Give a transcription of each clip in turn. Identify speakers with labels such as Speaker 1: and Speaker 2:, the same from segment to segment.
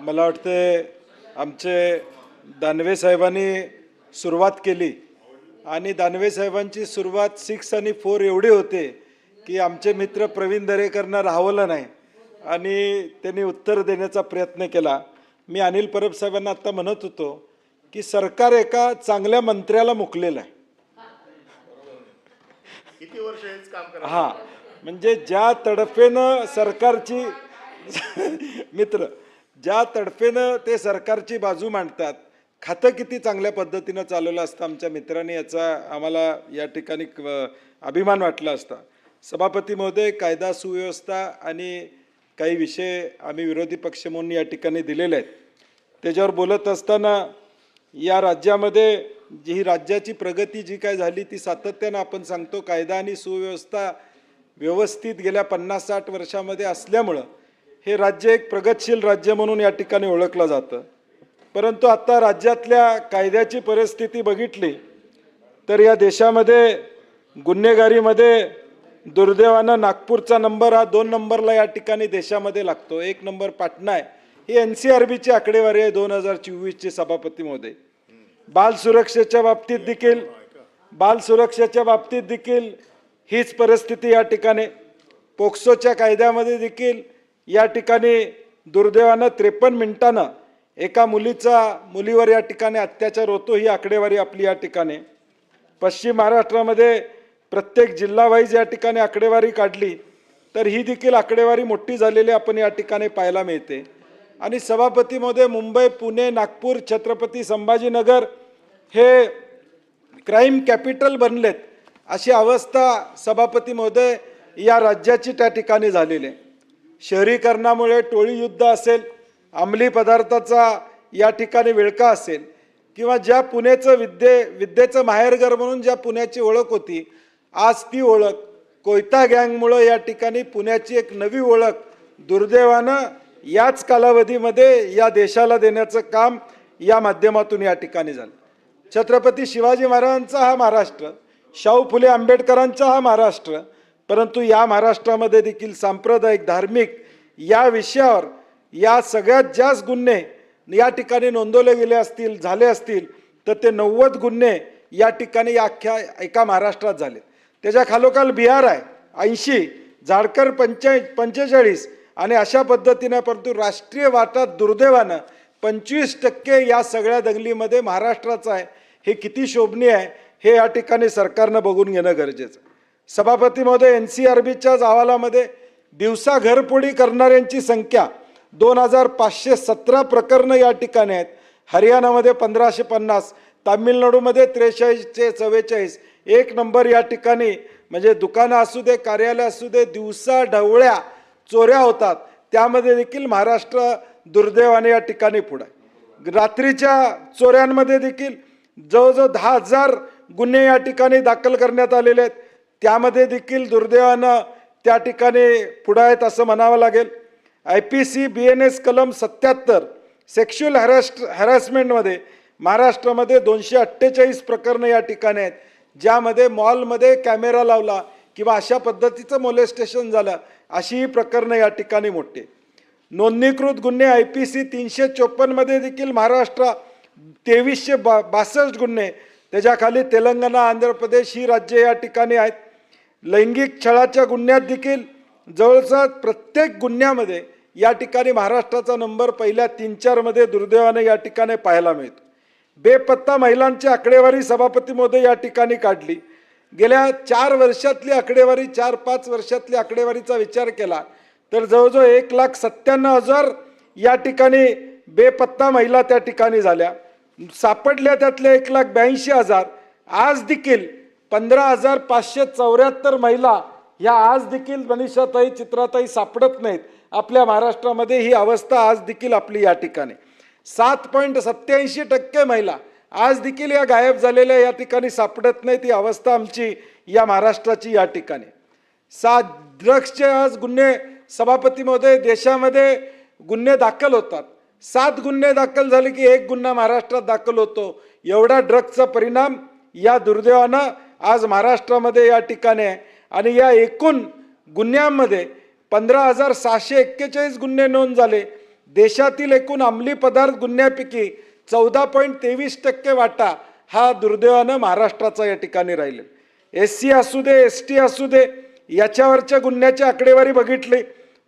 Speaker 1: मला वाटते आमचे दानवे साहेबांनी सुरुवात केली आणि दानवे साहेबांची सुरुवात 6 आणि 4 एवढे होते की आमचे मित्र प्रवीण दरेकरांना राहवलं नाही आणि त्यांनी उत्तर देण्याचा प्रयत्न केला. मी अनिल परब साहेबांना आता म्हणत होतो की सरकार एका चांगल्या मंत्र्याला मुकलेलं आहे.
Speaker 2: किती वर्ष हेच काम करा.
Speaker 1: हां, म्हणजे ज्या तडफेनं सरकारची मित्र ज्या तडफेनं ते सरकारची बाजू मांडतात, खातं किती चांगल्या पद्धतीनं चालवलं असतं आमच्या मित्रांनी, याचा आम्हाला या ठिकाणी अभिमान वाटला असता. सभापती महोदय, कायदा सुव्यवस्था आणि काही विषय आम्ही विरोधी पक्ष म्हणून या ठिकाणी दिलेले आहेत. त्याच्यावर बोलत असताना या राज्यामध्ये ही राज्याची प्रगती जी काय झाली ती सातत्यानं आपण सांगतो. कायदा आणि सुव्यवस्था व्यवस्थित गेल्या 50-60 वर्षामध्ये असल्यामुळं हे राज्य एक प्रगतशील राज्य म्हणून या ठिकाणी ओळखलं जातं. परंतु आता राज्यातल्या कायद्याची परिस्थिती बघितली तर या देशामध्ये गुन्हेगारीमध्ये दुर्दैवानं नागपूरचा नंबर हा 2 नंबरला या ठिकाणी देशामध्ये लागतो. 1 नंबर पाटणा आहे. ही NCRBची आकडेवारी आहे 2024ची सभापती महोदय. बाल सुरक्षेच्या बाबतीत देखील हीच परिस्थिती या ठिकाणी. पोक्सोच्या कायद्यामध्ये देखील या ठिकाणी दुर्दैवानं 53 मिनिटानं एका मुलीवर या ठिकाणी अत्याचार होतो, ही आकडेवारी आपली या ठिकाणी. पश्चिम महाराष्ट्रामध्ये प्रत्येक जिल्हावाईज या ठिकाणी आकडेवारी काढली तर ही देखील आकडेवारी मोठी झालेली आपण या ठिकाणी पाहायला मिळते. आणि सभापती महोदय, मुंबई, पुणे, नागपूर, छत्रपती संभाजीनगर हे क्राईम कॅपिटल बनलेत अशी अवस्था सभापती महोदय या राज्याची त्या ठिकाणी झालेली आहे. शहरीकरणामुळे टोळी युद्ध असेल, अंमली पदार्थाचा या ठिकाणी विळखा असेल, किंवा ज्या पुण्याचं विद्येचं माहेरघर म्हणून ज्या पुण्याची ओळख होती, आज ती ओळख कोयता गँगमुळे या ठिकाणी पुण्याची एक नवी ओळख दुर्दैवानं याच कालावधीमध्ये या देशाला देण्याचं काम या माध्यमातून या ठिकाणी झालं. छत्रपती शिवाजी महाराजांचा हा महाराष्ट्र, शाहू फुले आंबेडकरांचा हा महाराष्ट्र, परंतु या महाराष्ट्रामध्ये देखील सांप्रदायिक, धार्मिक या विषयावर या सगळ्यात जास्त गुन्हे या ठिकाणी नोंदवले झाले असतील तर ते 90 गुन्हे या ठिकाणी या अख्ख्या एका महाराष्ट्रात झाले. त्याच्या खालोखाल बिहार आहे 80, झारखंड 45 आणि अशा पद्धतीने. परंतु राष्ट्रीय वाटात दुर्दैवानं 25% या सगळ्या दंगलीमध्ये महाराष्ट्राचा आहे. हे किती शोभनीय आहे हे या ठिकाणी सरकारनं बघून घेणं गरजेचं. सभापती महोदय, NCRBच्या अहवालामध्ये दिवसा घरफोडी करणाऱ्यांची संख्या 2517 प्रकरणं या ठिकाणी आहेत. हरियाणामध्ये 1550, तामिळनाडूमध्ये 4344, 1 नंबर या ठिकाणी. म्हणजे दुकानं असू दे, कार्यालय असू दे, दिवसा ढवळ्या चोऱ्या होतात, त्यामध्ये देखील महाराष्ट्र दुर्दैवाने या ठिकाणी पुढे आहे. रात्रीच्या चोऱ्यांमध्ये देखील जवळजवळ 10,000 गुन्हे या ठिकाणी दाखल करण्यात आलेले आहेत, त्यामध्ये देखील दुर्दैवानं त्या ठिकाणी पुढे आहेत असं म्हणावं लागेल. IPC BNS कलम 77 सेक्शुअल हॅरॅसमेंटमध्ये महाराष्ट्रामध्ये 248 प्रकरणं या ठिकाणी आहेत, ज्यामध्ये मॉलमध्ये कॅमेरा लावला किंवा अशा पद्धतीचं मोलेस्टेशन झालं अशी ही प्रकरणं या ठिकाणी मोठी. नोंदणीकृत गुन्हे IPC 354 मध्ये देखील महाराष्ट्र 2362 गुन्हे, त्याच्याखाली तेलंगणा, आंध्र प्रदेश ही राज्ये या ठिकाणी आहेत. लैंगिक छळाच्या गुन्ह्यात देखील जवळजवळ प्रत्येक गुन्ह्यामध्ये या ठिकाणी महाराष्ट्राचा नंबर पहिल्या 3-4 मध्ये दुर्दैवाने या ठिकाणी पाहायला मिळतो. बेपत्ता महिलांची आकडेवारी सभापती महोदय या ठिकाणी काढली. गेल्या 4 वर्षातली आकडेवारी, 4-5 वर्षातली आकडेवारीचा विचार केला तर जवळजवळ 1,97,000 या ठिकाणी बेपत्ता महिला त्या ठिकाणी झाल्या. सापडल्या त्यातल्या 1,82,000. आज देखील 15,574 महिला ह्या आज देखील मनीषाताई, चित्राताई सापडत नाहीत आपल्या महाराष्ट्रामध्ये. ही अवस्था आज देखील आपली या ठिकाणी. 7.87% महिला आज देखील या गायब झालेल्या या ठिकाणी सापडत नाहीत. ही अवस्था आमची या महाराष्ट्राची या ठिकाणी. 7 ड्रग्सचे आज गुन्हे सभापती महोदय देशामध्ये गुन्हे दाखल होतात. 7 गुन्हे दाखल झाले की 1 गुन्हा महाराष्ट्रात दाखल होतो. एवढा ड्रग्सचा परिणाम या दुर्दैवानं आज महाराष्ट्रामध्ये या ठिकाणी आहे. आणि या एकूण गुन्ह्यांमध्ये 15,641 गुन्हे नोंद झाले, देशातील एकूण अंमली पदार्थ गुन्ह्यापैकी 14.23% वाटा हा दुर्दैवानं महाराष्ट्राचा या ठिकाणी राहिले. SC असू दे, ST असू दे, याच्यावरच्या गुन्ह्याची आकडेवारी बघितली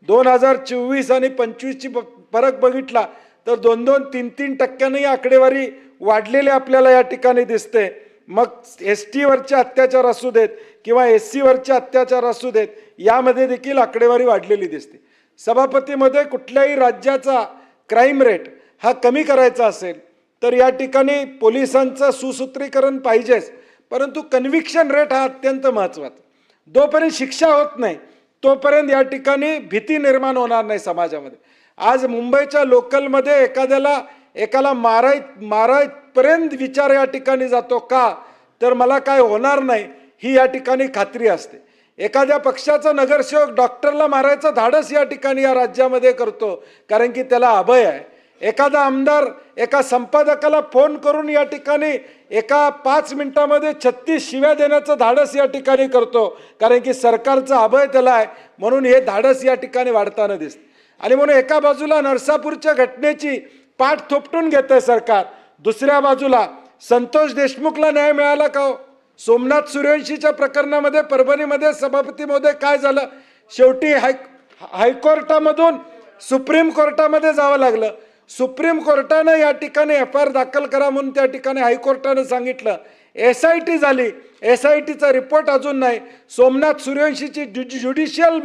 Speaker 1: 2024 आणि 25ची फरक बघितला तर 2-2, 3-3 टक्क्यांनी आकडेवारी वाढलेली आपल्याला या ठिकाणी दिसते. मग ST वरचे अत्याचार असू देत किंवा SC वरचे अत्याचार असू देत, यामध्ये देखील आकडेवारी वाढलेली दिसते. सभापतीमध्ये कुठल्याही राज्याचा क्राईम रेट हा कमी करायचा असेल तर या ठिकाणी पोलिसांचं सुसूत्रीकरण पाहिजेच, परंतु कन्व्हिक्शन रेट हा अत्यंत महत्त्वाचा. जोपर्यंत शिक्षा होत नाही तोपर्यंत या ठिकाणी भीती निर्माण होणार नाही समाजामध्ये. आज मुंबईच्या लोकलमध्ये एकाला मारायपर्यंत विचार या ठिकाणी जातो का, तर मला काय होणार नाही ही या ठिकाणी खात्री असते. एखाद्या पक्षाचा नगरसेवक डॉक्टरला मारायचं धाडस या ठिकाणी या राज्यामध्ये करतो कारण की त्याला अभय आहे. एखादा आमदार एका संपादकाला फोन करून या ठिकाणी एका 5 मिनिटामध्ये 36 शिव्या देण्याचं धाडस या ठिकाणी करतो कारण की सरकारचं अभय त्याला आहे, म्हणून हे धाडस या ठिकाणी वाढताना दिसतं. आणि म्हणून एका बाजूला नरसापूरच्या घटनेची पाठ थोपटून घेतंय सरकार, दुसऱ्या बाजूला संतोष देशमुखला न्याय मिळाला का हो? सोमनाथ सूर्यवंशीच्या प्रकरणामध्ये परभणीमध्ये सभापती महोदय काय झालं, शेवटी हायकोर्टामधून सुप्रीम कोर्टामध्ये जावं लागलं. सुप्रीम कोर्टानं या ठिकाणी FIR दाखल करा म्हणून त्या ठिकाणी हायकोर्टानं सांगितलं. SIT झाली, SITचा रिपोर्ट अजून नाही. सोमनाथ सूर्यवंशीची ज्युडिशियल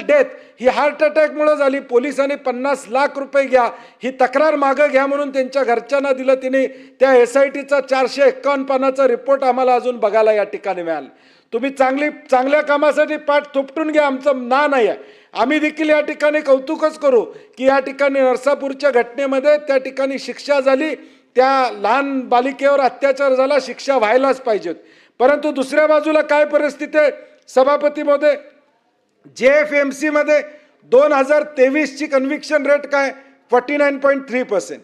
Speaker 1: डेथ ही हार्ट अटॅकमुळे झाली. पोलिसांनी 50 लाख रुपये घ्या, ही तक्रार मागं घ्या म्हणून त्यांच्या घरच्यांना दिलं. तिने त्या SITचा 451 पानाचा रिपोर्ट आम्हाला अजून बघायला या ठिकाणी मिळाला. तुम्ही चांगल्या कामासाठी पाठ थोपटून घ्या, आमचं ना नाही आहे. आम्ही देखील या ठिकाणी कौतुकच करू की या ठिकाणी नरसापूरच्या घटनेमध्ये त्या ठिकाणी शिक्षा झाली, त्या लहान बालिकेवर अत्याचार झाला, शिक्षा व्हायलाच पाहिजेत. परंतु दुसऱ्या बाजूला काय परिस्थिती आहे सभापती महोदय, JFMC मध्ये 2023ची कन्व्हिक्शन रेट काय 49.3%.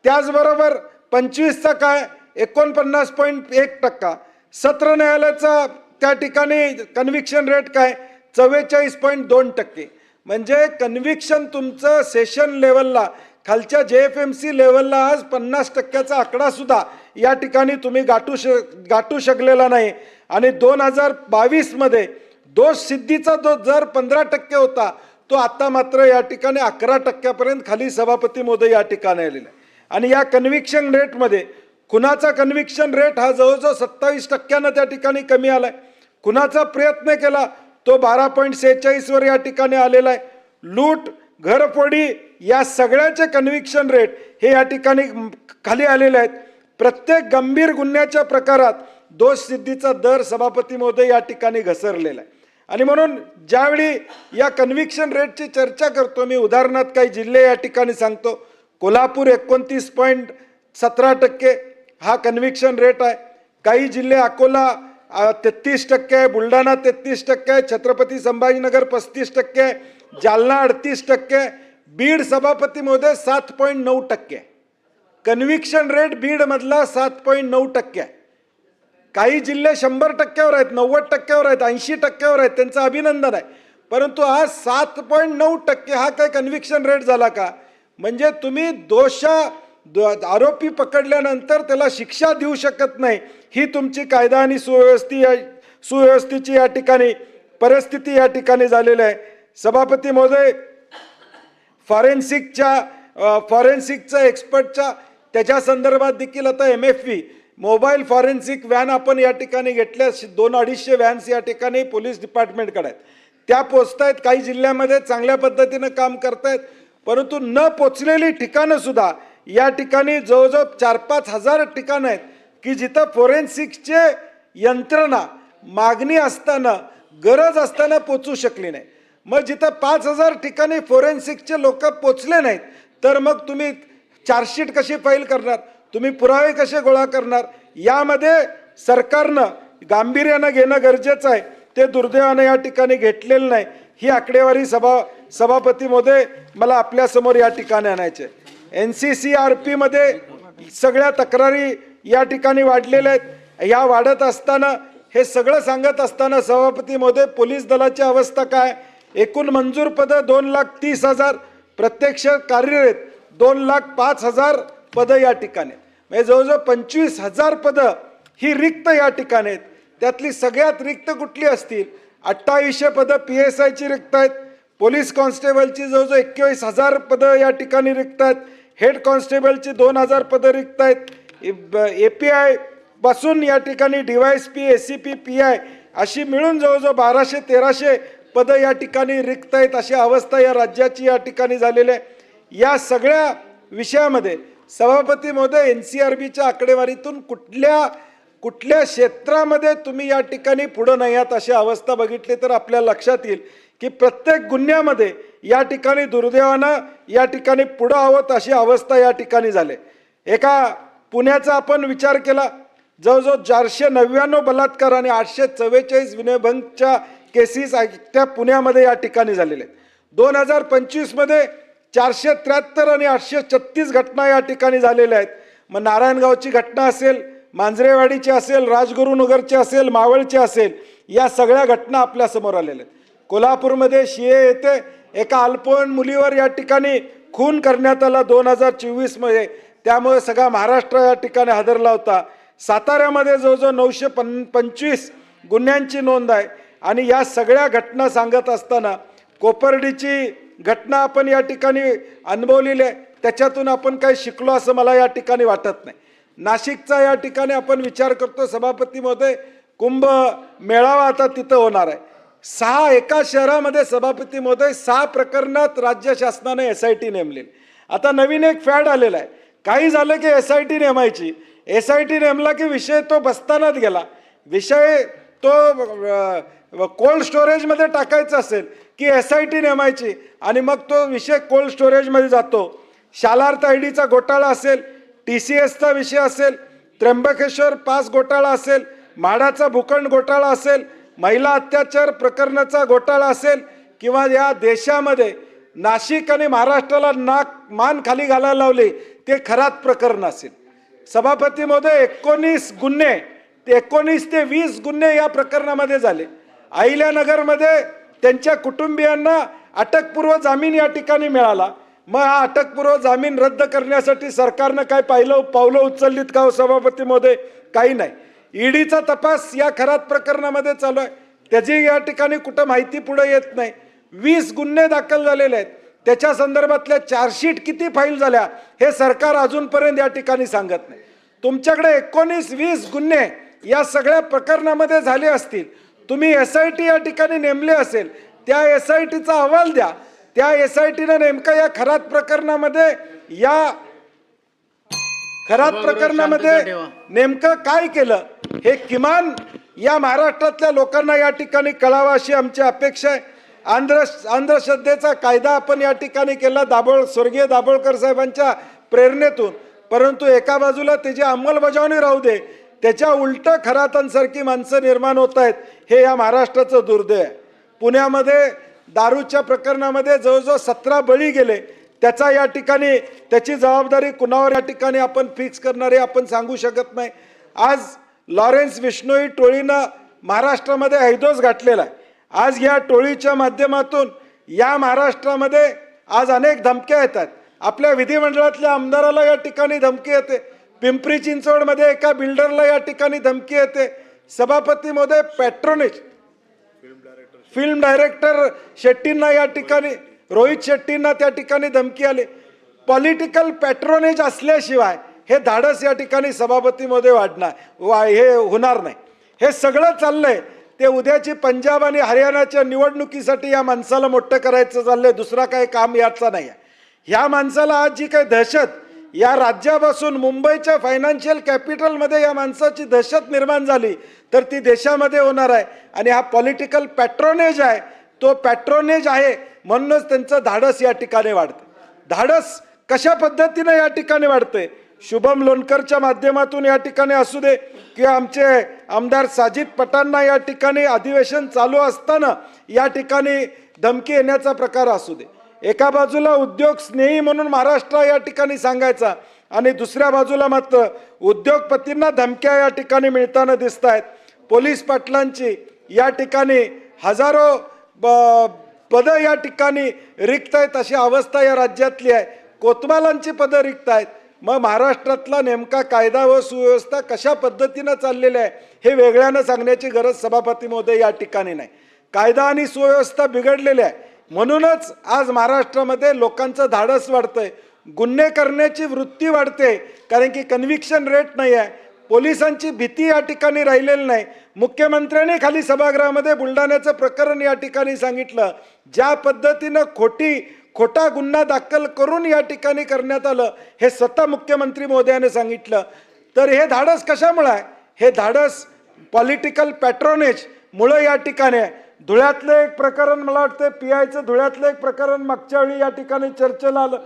Speaker 1: त्याचबरोबर 25चा काय 49.1%. सत्र न्यायालयाचा त्या ठिकाणी कन्व्हिक्शन रेट काय 44.2%. म्हणजे कन्व्हिक्शन तुमचं सेशन लेवलला खालच्या JFMC लेवलला आज 50%चा आकडा सुद्धा या ठिकाणी तुम्ही गाठू शकलेला नाही. आणि 2022 मध्ये दोष सिद्धीचा जो दर 15% होता तो आता मात्र या ठिकाणी 11% खाली सभापती महोदय या ठिकाणी आलेला आहे. आणि या कन्व्हिक्शन रेटमध्ये खुनाचा कन्व्हिक्शन रेट हा जवळजवळ 27% त्या ठिकाणी कमी आलाय. खुनाचा प्रयत्न केला तो 12.46 वर या ठिकाणी आलेला आहे. लूट, घरफोडी या सगळ्याचे कन्व्हिक्शन रेट हे या ठिकाणी खाली आलेले आहेत. प्रत्येक गंभीर गुन्ह्याच्या प्रकारात दोष सिद्धीचा दर सभापती महोदय या ठिकाणी घसरलेला आहे. आणि म्हणून ज्यावेळी या कन्व्हिक्शन रेटची चर्चा करतो मी, उदाहरणार्थ काही जिल्हे या ठिकाणी सांगतो. कोल्हापूर 29.17% हा कन्व्हिक्शन रेट आहे. काही जिल्हे अकोला 33% आहे, बुलढाणा 33% आहे, छत्रपती संभाजीनगर 35% आहे, जालना 38% आहे, बीड सभापती महोदय 7.9% आहे. कन्व्हिक्शन रेट बीड मधला 7.9% आहे. काही जिल्हे 100%वर आहेत, 90%वर आहेत, 80%वर आहेत, त्यांचं अभिनंदन आहे. परंतु आज 7.9% हा काय कन्व्हिक्शन रेट झाला का? म्हणजे तुम्ही आरोपी पकडल्यानंतर त्याला शिक्षा देऊ शकत नाही, ही तुमची कायदा आणि सुव्यवस्थेची या ठिकाणी परिस्थिती या ठिकाणी झालेली आहे. सभापती महोदय, फॉरेन्सिकच्या एक्सपर्टच्या त्याच्या संदर्भात देखील आता MFV मोबाईल फॉरेन्सिक व्हॅन आपण या ठिकाणी घेतल्या. 200-250 व्हॅन्स या ठिकाणी पोलीस डिपार्टमेंटकडे आहेत, त्या पोचतायत. काही जिल्ह्यामध्ये चांगल्या पद्धतीनं काम करतायत, परंतु न पोचलेली ठिकाणं सुद्धा या ठिकाणी जवळजवळ 4-5 हजार ठिकाणं आहेत की जिथं फॉरेन्सिकचे यंत्रणा मागणी असताना, गरज असताना पोचू शकली नाही. मग जिथं 5,000 ठिकाणी फॉरेन्सिकचे लोक पोचले नाहीत तर मग तुम्ही चार्जशीट कशी फाईल करणार, तुम्ही पुरावे कसे गोळा करणार? यामध्ये सरकारनं गांभीर्यानं घेणं गरजेचं आहे. ते दुर्दैवानं या ठिकाणी घेतलेलं नाही. ही आकडेवारी सभापती महोदय मला आपल्यासमोर या ठिकाणी आणायचे. NCCRP मध्ये सगळ्या तक्रारी या ठिकाणी वाढलेल्या आहेत. ह्या वाढत असताना, हे सगळं सांगत असताना सभापती महोदय, पोलीस दलाची अवस्था काय, एकूण मंजूर पदं 2,30,000, प्रत्यक्ष कार्यरत 2,05,000 पदं या ठिकाणी, म्हणजे जवळजवळ 25,000 पदं ही रिक्त या ठिकाणी आहेत. त्यातली सगळ्यात रिक्त कुठली असतील? 2800 पदं PSIची रिक्त आहेत, पोलीस कॉन्स्टेबलची जवळजवळ 21,000 पदं या ठिकाणी रिक्त आहेत, हेड कॉन्स्टेबलची 2,000 पदं रिक्त आहेत, API पासून या ठिकाणी DYSP, ACP, PI अशी मिळून जवळजवळ 1,200-1,300 पदं या ठिकाणी रिक्त आहेत. अशी अवस्था या राज्याची या ठिकाणी झालेली आहे. या सगळ्या विषयामध्ये सभापती महोदय, NCRBच्या आकडेवारीतून कुठल्या क्षेत्रामध्ये तुम्ही या ठिकाणी पुढं नाही आहात अशी अवस्था बघितली तर आपल्या लक्षात येईल की प्रत्येक गुन्ह्यामध्ये या ठिकाणी दुर्दैवानं या ठिकाणी पुढं आहोत अशी अवस्था या ठिकाणी झाली. एका पुण्याचा आपण विचार केला, जवळजवळ 499 बलात्कार आणि 844 विनयभंगच्या केसेस त्या पुण्यामध्ये या ठिकाणी झालेल्या आहेत. 2025 मध्ये 473 आणि 836 घटना या ठिकाणी झालेल्या आहेत. मग नारायणगावची घटना असेल, मांजरेवाडीची असेल, राजगुरुनगरची असेल, मावळची असेल, या सगळ्या घटना आपल्या समोर आलेल्या आहेत. कोल्हापूरमध्ये शिये येथे एका अल्पवयीन मुलीवर या ठिकाणी खून करण्यात आला 2024 मध्ये, त्यामुळे सगळा महाराष्ट्र या ठिकाणी हादरला होता. साताऱ्यामध्ये जवळजवळ 925 गुन्ह्यांची नोंद आहे. आणि या सगळ्या घटना सांगत असताना कोपर्डीची घटना आपण या ठिकाणी अनुभवलेली आहे, त्याच्यातून आपण काही शिकलो असं मला या ठिकाणी वाटत नाही. नाशिकचा या ठिकाणी आपण विचार करतो सभापती महोदय, कुंभ मेळावा आता तिथं होणार आहे. एका शहरामध्ये सभापती महोदय 6 प्रकरणात राज्य शासनाने SIT नेमलेली. आता नवीन एक फॅड आलेला आहे, काही झालं की SIT नेमायची, SIT नेमला की विषय तो बसतानाच गेला. विषय तो कोल्ड स्टोरेजमध्ये टाकायचा असेल की SIT नेमायची आणि मग तो विषय कोल्ड स्टोरेजमध्ये जातो. शालार्थ IDचा घोटाळा असेल, TCSचा विषय असेल, त्र्यंबकेश्वर पास घोटाळा असेल, म्हाडाचा भूखंड घोटाळा असेल, महिला अत्याचार प्रकरणाचा घोटाळा असेल, किंवा या देशामध्ये नाशिक आणि महाराष्ट्राला मान खाली घालायला लावले ते खरात प्रकरण असेल. सभापती महोदय, 19 ते 20 गुन्हे या प्रकरणामध्ये झाले. अहिल्यानगरमध्ये त्यांच्या कुटुंबियांना अटकपूर्व जामीन या ठिकाणी मिळाला. मग हा अटकपूर्व जामीन रद्द करण्यासाठी सरकारनं काय पावलं उचललीत का हो सभापती महोदय? काही नाही. ईडीचा तपास या खरात प्रकरणामध्ये चालू आहे, त्याची या ठिकाणी कुठं माहिती पुढे येत नाही. 20 गुन्हे दाखल झालेले आहेत, त्याच्या संदर्भातल्या चार्जशीट किती फाईल झाल्या हे सरकार अजूनपर्यंत या ठिकाणी सांगत नाही. तुमच्याकडे 19-20 गुन्हे या सगळ्या प्रकरणामध्ये झाले असतील, तुम्ही SIT या ठिकाणी नेमले असेल, त्या SITचा अहवाल द्या. त्या SITनं नेमका या खरात प्रकरणामध्ये नेमकं काय केलं हे किमान या महाराष्ट्रातल्या लोकांना या ठिकाणी कळावं अशी आमची अपेक्षा आहे. अंधश्रद्धेचा कायदा आपण या ठिकाणी केला स्वर्गीय दाभोळकर साहेबांच्या प्रेरणेतून, परंतु एका बाजूला त्याची अंमलबजावणी राहू दे, त्याच्या उलट खरातांसारखी माणसं निर्माण होत आहेत, हे या महाराष्ट्राचं दुर्दैव आहे. पुण्यामध्ये दारूच्या प्रकरणामध्ये जवळजवळ 17 बळी गेले. त्याचा या ठिकाणी त्याची जबाबदारी कुणावर या ठिकाणी आपण फिक्स करणारे आपण सांगू शकत नाही. आज लॉरेन्स बिश्नोई टोळीनं महाराष्ट्रामध्ये हैदोस घातलेला आहे. आज या टोळीच्या माध्यमातून या महाराष्ट्रामध्ये आज अनेक धमक्या येतात. आपल्या विधिमंडळातल्या आमदाराला या ठिकाणी धमकी येते, पिंपरी चिंचवडमध्ये एका बिल्डरला या ठिकाणी धमकी येते. सभापती महोदय, पॅट्रोनेज फिल्म डायरेक्टर शेट्टींना या ठिकाणी, रोहित शेट्टींना त्या ठिकाणी धमकी आली. पॉलिटिकल पॅट्रोनेज असल्याशिवाय हे धाडस या ठिकाणी सभापती महोदय हे होणार नाही. हे सगळं चाललंय ते उद्याची पंजाब आणि हरियाणाच्या निवडणुकीसाठी या माणसाला मोठं करायचं चाललंय, दुसरा काही काम याचा नाही आहे. ह्या माणसाला आज जी काही दहशत या राज्यापासून मुंबईच्या फायनान्शियल कॅपिटलमध्ये या माणसाची दहशत निर्माण झाली तर ती देशामध्ये होणार आहे. आणि हा पॉलिटिकल पॅट्रोनेज आहे, तो पॅट्रोनेज आहे म्हणूनच त्यांचं धाडस या ठिकाणी वाढतं. धाडस कशा पद्धतीने या ठिकाणी वाढतंय? शुभम लोणकरच्या माध्यमातून या ठिकाणी असू दे किंवा आमचे आमदार साजिद पठाणना या ठिकाणी अधिवेशन चालू असताना या ठिकाणी धमकी येण्याचा प्रकार असू दे. एका बाजूला उद्योग स्नेही म्हणून महाराष्ट्र या ठिकाणी सांगायचा आणि दुसऱ्या बाजूला मात्र उद्योगपतींना धमक्या या ठिकाणी मिळताना दिसत आहेत. पोलीस पाटलांची या ठिकाणी हजारो पदं या ठिकाणी रिक्त आहेत अशी अवस्था या राज्यातली आहे. कोतवालांची पदं रिक्त आहेत. मग महाराष्ट्रातला नेमका कायदा व सुव्यवस्था कशा पद्धतीनं चाललेली आहे हे वेगळ्यानं सांगण्याची गरज सभापती महोदय या ठिकाणी नाही. कायदा आणि सुव्यवस्था बिघडलेली आहे. म्हणूनच आज महाराष्ट्रामध्ये लोकांचं धाडस वाढतंय, गुन्हे करण्याची वृत्ती वाढते, कारण की कन्व्हिक्शन रेट नाही आहे, पोलिसांची भीती या ठिकाणी राहिलेली नाही. मुख्यमंत्र्यांनी खाली सभागृहामध्ये बुलढाण्याचं प्रकरण या ठिकाणी सांगितलं. ज्या पद्धतीनं खोटा गुन्हा दाखल करून या ठिकाणी करण्यात आलं हे स्वतः मुख्यमंत्री महोदयाने सांगितलं. तर हे धाडस कशामुळे आहे? हे धाडस पॉलिटिकल पॅट्रोनेज मुळे या ठिकाणी आहे. धुळ्यातलं एक प्रकरण मला वाटतं PIचं धुळ्यातलं एक प्रकरण मागच्या वेळी या ठिकाणी चर्चेला आलं,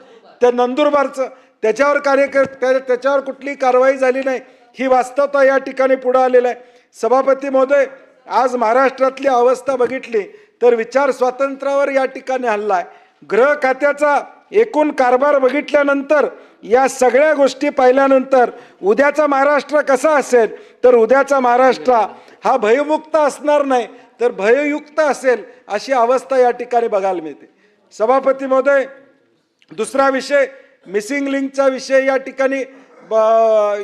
Speaker 1: त्या नंदुरबारचं, त्याच्यावर कुठली कारवाई झाली नाही. ही वास्तवता या ठिकाणी पुढे आलेलं आहे. सभापती महोदय, आज महाराष्ट्रातली अवस्था बघितली तर विचार स्वातंत्र्यावर या ठिकाणी हल्ला आहे. गृह खात्याचा एकूण कारभार बघितल्यानंतर, या सगळ्या गोष्टी पाहिल्यानंतर उद्याचा महाराष्ट्र कसा असेल तर उद्याचा महाराष्ट्र हा भयमुक्त असणार नाही तर भययुक्त असेल अशी अवस्था या ठिकाणी बघायला मिळते. सभापती महोदय, दुसरा विषय मिसिंग लिंकचा विषय या ठिकाणी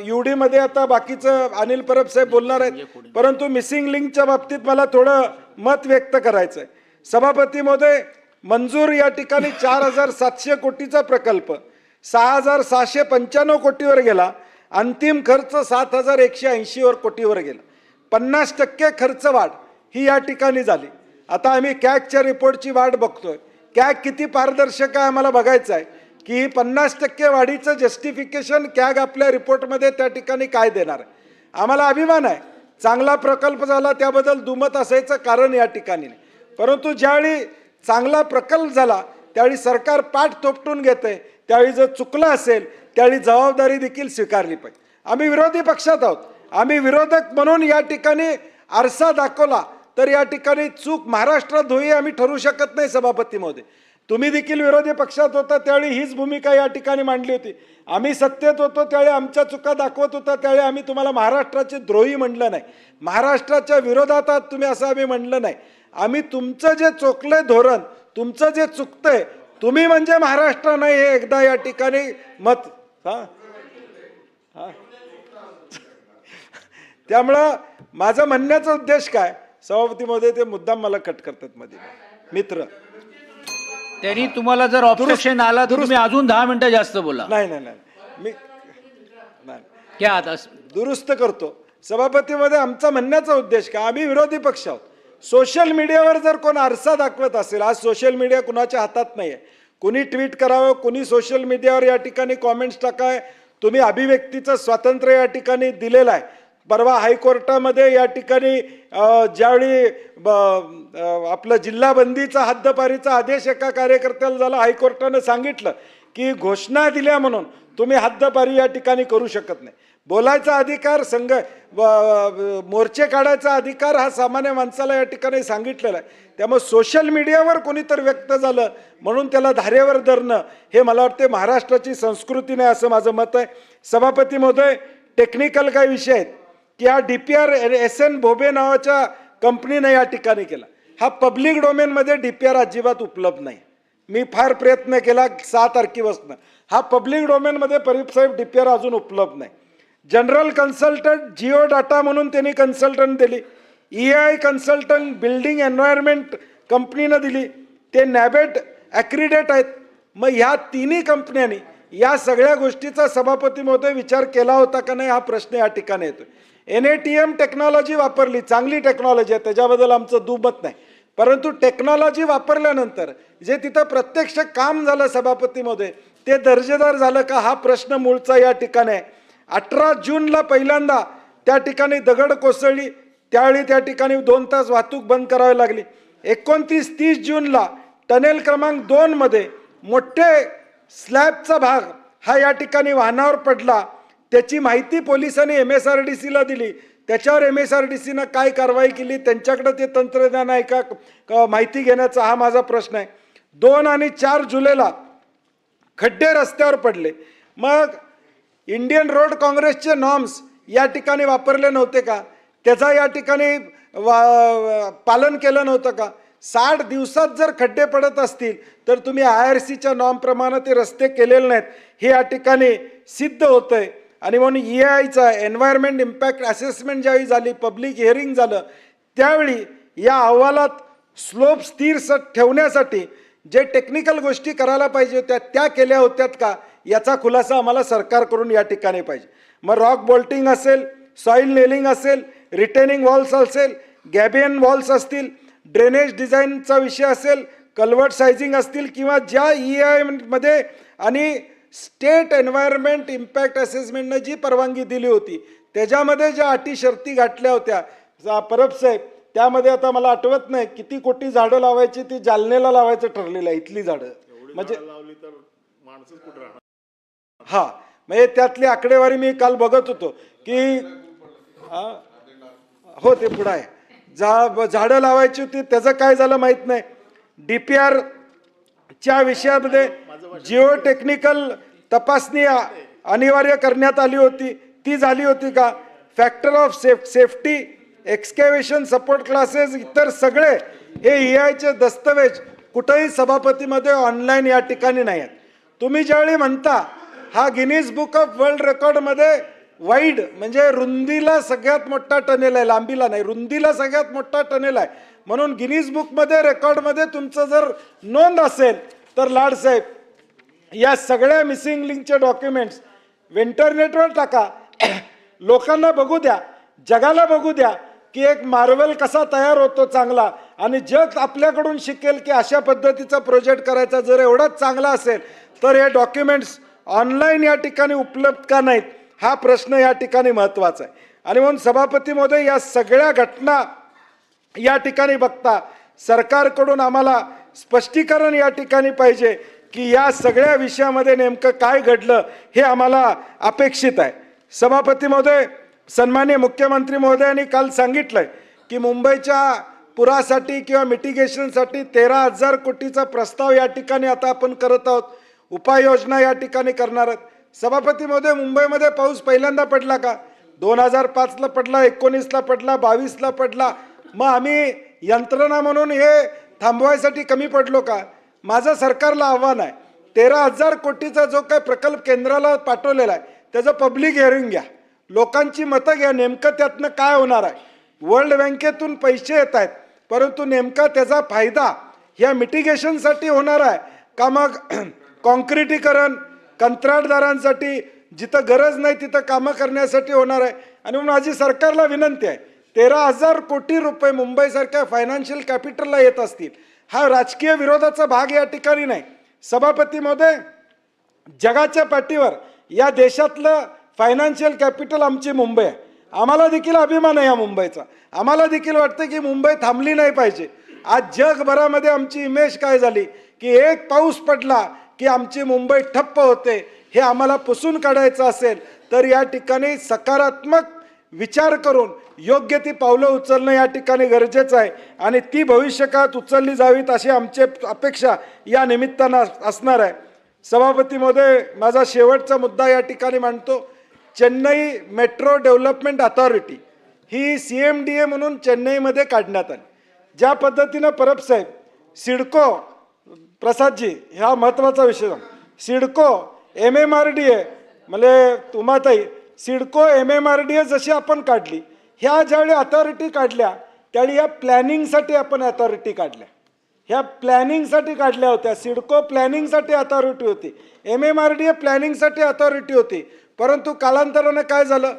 Speaker 1: UD मध्ये आता बाकीचं अनिल परब साहेब बोलणार आहेत, परंतु मिसिंग लिंकच्या बाबतीत मला थोडं मत व्यक्त करायचं आहे. सभापती महोदय, मंजूर या ठिकाणी 4700 कोटीचा प्रकल्प 6695 कोटीवर गेला. अंतिम खर्च 7180 कोटीवर गेला. 50% खर्च वाढ ही या ठिकाणी झाली. आता आम्ही कॅगच्या रिपोर्टची वाट बघतोय. कॅग किती पारदर्शक आहे आम्हाला बघायचं आहे की 50% वाढीचं जस्टिफिकेशन कॅग आपल्या रिपोर्टमध्ये त्या ठिकाणी काय देणार आहे. आम्हाला अभिमान आहे, चांगला प्रकल्प झाला त्याबद्दल दुमत असायचं कारण या ठिकाणी नाही. परंतु ज्यावेळी चांगला प्रकल्प झाला त्यावेळी सरकार पाठ थोपटून घेते, त्यावेळी जर चुकलं असेल त्यावेळी जबाबदारी देखील स्वीकारली पाहिजे. आम्ही विरोधी पक्षात आहोत, आम्ही विरोधक म्हणून या ठिकाणी आरसा दाखवला तर या ठिकाणी चूक महाराष्ट्रात होई आम्ही ठरवू शकत नाही. सभापती महोदय, तुम्ही देखील विरोधी पक्षात होता त्यावेळी हीच भूमिका या ठिकाणी मांडली होती. आम्ही सत्तेत होतो त्यावेळी आमच्या चुका दाखवत होता, त्यावेळी आम्ही तुम्हाला महाराष्ट्राचे द्रोही म्हणलं नाही, महाराष्ट्राच्या विरोधात आहात तुम्ही असं आम्ही म्हणलं नाही. आम्ही तुमचं जे चोखलंय धोरण, तुमचं जे चुकतंय, तुम्ही म्हणजे महाराष्ट्र नाही हे एकदा या ठिकाणी मत त्यामुळं माझं म्हणण्याचा उद्देश काय, सभापती महोदय ते मुद्दाम मला कट करतात मध्ये मित्र.
Speaker 3: त्यांनी तुम्हाला जर ऑब्जेक्शन आला तर तुम्ही अजून 10 मिनिटं जास्त बोला.
Speaker 1: नाही मी
Speaker 3: क्या आता
Speaker 1: दुरुस्त करतो. सभापती मध्ये आमचा म्हणण्याचा उद्देश काय, आम्ही विरोधी पक्ष आहोत. सोशल मीडियावर जर कोण आरसा दाखवत असेल, आज सोशल मीडिया कुणाच्या हातात नाही आहे, कुणी ट्विट करावं, कुणी सोशल मीडियावर या ठिकाणी कॉमेंट्स टाकाय, तुम्ही अभिव्यक्तीचं स्वातंत्र्य या ठिकाणी दिलेलं आहे. परवा हायकोर्टामध्ये या ठिकाणी ज्यावेळी आपलं जिल्हाबंदीचा हद्दपारीचा आदेश एका कार्यकर्त्याला झाला, हायकोर्टानं सांगितलं की घोषणा दिल्या म्हणून तुम्ही हद्दपारी या ठिकाणी करू शकत नाही. बोलायचा अधिकार, मोर्चे काढायचा अधिकार हा सामान्य माणसाला या ठिकाणी सांगितलेला आहे. त्यामुळे सोशल मीडियावर कोणीतरी व्यक्त झालं म्हणून त्याला धारेवर धरणं हे मला वाटते महाराष्ट्राची संस्कृती नाही असं माझं मत आहे. सभापती महोदय, टेक्निकल काय विषय आहेत की हा DPR SN भोबे नावाच्या कंपनीने या ठिकाणी केला. हा पब्लिक डोमेनमध्ये DPR अजिबात उपलब्ध नाही. मी फार प्रयत्न केला 6 तारखेपासून, हा पब्लिक डोमेनमध्ये परीप साहेब DPR अजून उपलब्ध नाही. जनरल कन्सल्टंट जिओ डाटा म्हणून त्यांनी कन्सल्टंट दिली, EI कन्सल्टंट बिल्डिंग एन्व्हायरमेंट कंपनीनं दिली, ते NABET ॲक्रिडेट आहेत. मग ह्या तिन्ही कंपन्यांनी या सगळ्या गोष्टीचा सभापती महोदय विचार केला होता का नाही हा प्रश्न या ठिकाणी येतो. NATM टेक्नॉलॉजी वापरली, चांगली टेक्नॉलॉजी आहे, त्याच्याबद्दल आमचं दुमत नाही, परंतु टेक्नॉलॉजी वापरल्यानंतर जे तिथं प्रत्यक्ष काम झालं सभापती महोदय ते दर्जेदार झालं का हा प्रश्न मूळचा या ठिकाणी आहे. 18 जूनला पहिल्यांदा त्या ठिकाणी दगड कोसळली, त्यावेळी त्या ठिकाणी 2 तास वाहतूक बंद करावी लागली. 29-30 जूनला टनेल क्रमांक 2 मध्ये मोठे स्लॅबचा भाग हा या ठिकाणी वाहनावर पडला, त्याची माहिती पोलिसांनी MSRDCला दिली, त्याच्यावर MSRDCनं काय कारवाई केली, त्यांच्याकडे ते तंत्रज्ञान आहे का माहिती घेण्याचा हा माझा प्रश्न आहे. 2 आणि 4 जुलैला खड्डे रस्त्यावर पडले, मग इंडियन रोड काँग्रेसचे नॉर्म्स या ठिकाणी वापरले नव्हते का, त्याचा या ठिकाणी पालन केलं नव्हतं का. 60 दिवसात जर खड्डे पडत असतील तर तुम्ही IRCच्या नॉर्मप्रमाणे ते रस्ते केलेले नाहीत, हे या ठिकाणी सिद्ध होतंय. आणि म्हणून EIचा एन्व्हायरमेंट इम्पॅक्ट असेसमेंट ज्यावेळी झाली, पब्लिक हिअरिंग झालं, त्यावेळी या अहवालात स्लोप स्थिर ठेवण्यासाठी जे टेक्निकल गोष्टी करायला पाहिजे होत्या त्या केल्या होत्यात का, याचा खुलासा आम्हाला सरकारकडून या ठिकाणी पाहिजे. मग रॉक बोल्टिंग असेल, सॉईल नेलिंग असेल, रिटेनिंग वॉल्स असेल, गॅबियन वॉल्स असतील, ड्रेनेज डिझाईनचा विषय असेल, कल्वर्ट सायझिंग असतील, किंवा ज्या EIमध्ये आणि स्टेट एन्व्हायरमेंट इम्पॅक्ट असेसमेंटनं जी परवानगी दिली होती त्याच्यामध्ये ज्या अटी शर्ती घातल्या होत्या परब साहेब, त्यामध्ये आता मला आठवत नाही किती कोटी झाडं लावायची, ती जालन्याला लावायचं ठरलेलं आहे, इथली झाडं म्हणजे
Speaker 2: लावली तर माणसंच कुठं राहणार.
Speaker 1: हा, म्हणजे त्यातली आकडेवारी मी काल बघत होतो की हो ते पुढं आहे, झाडं लावायची होती, त्याचं काय झालं माहित नाही. DPR च्या विषयामध्ये जिओ टेक्निकल तपासणी अनिवार्य करण्यात आली होती, ती झाली होती का. Factor of safety, excavation support classes, इतर सगळे हे EIचे दस्तवेज कुठेही सभापतीमध्ये ऑनलाईन या ठिकाणी नाही आहेत. तुम्ही ज्यावेळी म्हणता हा गिनीज बुक ऑफ वर्ल्ड रेकॉर्डमध्ये वाईड म्हणजे रुंदीला सगळ्यात मोठा टनेल आहे, लांबीला नाही, रुंदीला सगळ्यात मोठा टनेल आहे, म्हणून गिनीज बुकमध्ये रेकॉर्डमध्ये तुमचं जर नोंद असेल तर लाडसाहेब या सगळ्या मिसिंग लिंकचे डॉक्युमेंट्स इंटरनेटवर टाका, लोकांना बघू द्या, जगाला बघू द्या की एक मार्वल कसा तयार होतो चांगला, आणि जग आपल्याकडून शिकेल की अशा पद्धतीचा प्रोजेक्ट करायचा. जर एवढाच चांगला असेल तर हे डॉक्युमेंट्स ऑनलाईन या ठिकाणी उपलब्ध का नाहीत, हा प्रश्न या ठिकाणी महत्त्वाचा आहे. आणि म्हणून सभापती महोदय, या सगळ्या घटना या ठिकाणी बघता सरकारकडून आम्हाला स्पष्टीकरण या ठिकाणी पाहिजे की या सगळ्या विषयामध्ये नेमकं काय घडलं हे आम्हाला अपेक्षित आहे. सभापती महोदय, सन्माननीय मुख्यमंत्री महोदयांनी काल सांगितलंय की मुंबईच्या पुरासाठी किंवा मिटिगेशनसाठी 13,000 कोटीचा प्रस्ताव या ठिकाणी आता आपण करत आहोत, उपाययोजना या ठिकाणी करणार आहेत. सभापती महोदय, मुंबईमध्ये पाऊस पहिल्यांदा पडला का? 2005ला पडला, 19ला पडला, 22ला पडला. मग आम्ही यंत्रणा म्हणून हे थांबवायसाठी कमी पडलो का? माझं सरकारला आव्हान आहे, 13,000 कोटीचा जो काय प्रकल्प केंद्राला पाठवलेला आहे त्याचं पब्लिक हिअरिंग घ्या, लोकांची मतं घ्या, नेमकं त्यातनं काय होणार आहे. वर्ल्ड बँकेतून पैसे येत आहेत, परंतु नेमका त्याचा फायदा ह्या मिटिगेशनसाठी होणार आहे का, मग कॉन्क्रिटीकरण कंत्राटदारांसाठी जिथं गरज नाही तिथं कामं करण्यासाठी होणार आहे. आणि म्हणून माझी सरकारला विनंती आहे, 13,000 कोटी रुपये मुंबईसारख्या फायनान्शियल कॅपिटलला येत असतील, हा राजकीय विरोधाचा भाग या ठिकाणी नाही. सभापती महोदय, जगाच्या पाठीवर या देशातलं फायनान्शियल कॅपिटल आमची मुंबई आहे, आम्हाला देखील अभिमान आहे या मुंबईचा, आम्हाला देखील वाटतं की मुंबई थांबली नाही पाहिजे. आज जगभरामध्ये आमची इमेज काय झाली की एक पाऊस पडला की आमची मुंबई ठप्प होते. हे आम्हाला पुसून काढायचं असेल तर या ठिकाणी सकारात्मक विचार करून योग्य ती पावलं उचलणं या ठिकाणी गरजेचं आहे, आणि ती भविष्यकाळात उचलली जावीत अशी आमची अपेक्षा या निमित्तानं असणार आहे. सभापती महोदय, माझा शेवटचा मुद्दा या ठिकाणी मांडतो. चेन्नई मेट्रो डेव्हलपमेंट अथॉरिटी ही CMDA म्हणून चेन्नईमध्ये काढण्यात आली. ज्या पद्धतीनं परब साहेब सिडको, प्रसादजी ह्या महत्त्वाचा विषय, सिडको MMRDA म्हणजे तुम्हाताई सिडको MMRDA जशी आपण काढली, ह्या ज्यावेळी अथॉरिटी काढल्या त्यावेळी या प्लॅनिंगसाठी आपण अथॉरिटी काढल्या, ह्या प्लॅनिंगसाठी काढल्या होत्या. सिडको प्लॅनिंगसाठी अथॉरिटी होती, MMRDA प्लॅनिंगसाठी अथॉरिटी होती. परंतु कालांतरानं काय झालं,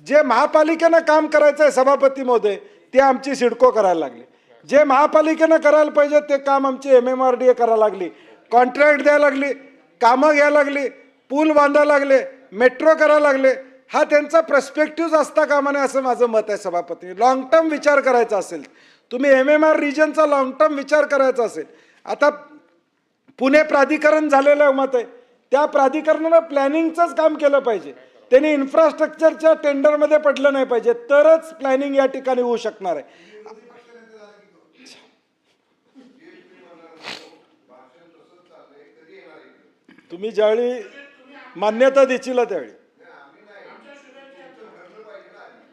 Speaker 1: जे महापालिकेनं काम करायचं आहे सभापती महोदय ते आमची सिडको करायला लागली, जे महापालिकेनं करायला पाहिजे ते काम आमची MMRDA करायला लागली, कॉन्ट्रॅक्ट द्यायला लागली, कामं घ्यायला लागली, पूल बांधायला लागले, मेट्रो करायला लागले. हा त्यांचा पर्स्पेक्टिव्ह असता कामा नये असं माझं मत आहे सभापती. लॉंग टर्म विचार करायचा असेल, तुम्ही MMR रिजनचा लॉंग टर्म विचार करायचा असेल, आता पुणे प्राधिकरण झालेलं मत आहे, त्या प्राधिकरणानं प्लॅनिंगचंच काम केलं पाहिजे, त्यांनी इन्फ्रास्ट्रक्चरच्या टेंडरमध्ये पडलं नाही पाहिजे, तरच प्लॅनिंग या ठिकाणी होऊ शकणार आहे. तुम्ही ज्यावेळी मान्यता देशील त्यावेळी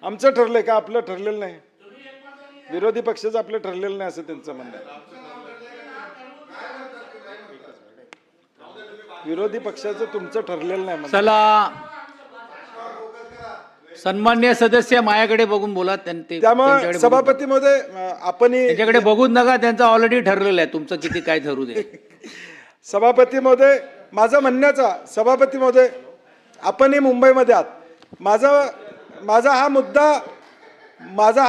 Speaker 1: आमचं ठरलंय का, आपलं ठरलेलं नाही. विरोधी पक्षाचं आपलं ठरलेलं नाही असं त्यांचं म्हणणं आहे. विरोधी पक्षाचं तुमचं ठरलेलं नाही म्हणणं.
Speaker 3: चला सन्मान्य सदस्य माझ्याकडे बघून बोला
Speaker 1: त्यामुळे सभापती महोदय आपण
Speaker 3: त्यांच्याकडे बघून नका, त्यांचं ऑलरेडी ठरलेलं आहे, तुमचं किती काय ठरू दे.
Speaker 1: सभापती महोदय माझं म्हणण्याचा सभापती महोदय आपणही मुंबईमध्ये आहात. माझा हा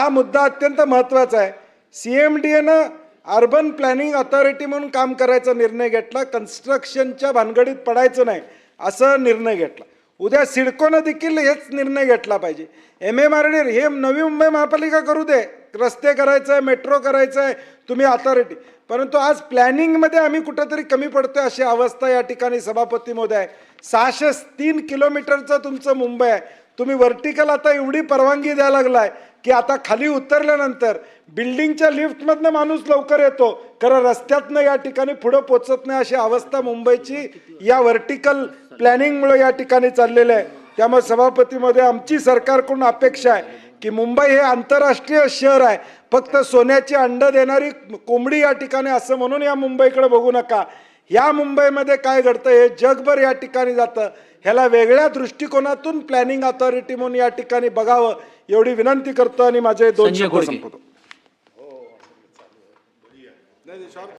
Speaker 1: मुद्दा अत्यंत महत्त्वाचा आहे. CMDAनं अर्बन प्लॅनिंग अथॉरिटी म्हणून काम करायचा निर्णय घेतला, कन्स्ट्रक्शनच्या भानगडीत पडायचं नाही असा निर्णय घेतला. उद्या सिडकोनं देखील हेच निर्णय घेतला पाहिजे. MMRD हे नवी मुंबई महापालिका करू दे, रस्ते करायचं आहे, मेट्रो करायचं आहे, तुम्ही अथॉरिटी, परंतु आज प्लॅनिंगमध्ये आम्ही कुठंतरी कमी पडतोय अशी अवस्था या ठिकाणी सभापती महोदय आहे. 603 किलोमीटरचं तुमचं मुंबई आहे, तुम्ही व्हर्टिकल आता एवढी परवानगी द्यायला लागलाय की आता खाली उतरल्यानंतर बिल्डिंगच्या लिफ्टमधनं माणूस लवकर येतो, खरं रस्त्यातनं या ठिकाणी पुढं पोचत नाही अशी अवस्था मुंबईची या व्हर्टिकल प्लॅनिंगमुळे या ठिकाणी चाललेलं आहे. त्यामुळे सभापतीमध्ये आमची सरकारकडून अपेक्षा आहे की मुंबई हे आंतरराष्ट्रीय शहर आहे, फक्त सोन्याची अंड देणारी कोंबडी या ठिकाणी असं म्हणून या मुंबईकडे बघू नका. या मुंबईमध्ये काय घडतं हे जगभर या ठिकाणी जातं, ह्याला वेगळ्या दृष्टिकोनातून प्लॅनिंग अथॉरिटी म्हणून या ठिकाणी बघावं एवढी विनंती करतो आणि माझे 2 शब्द संपवतो.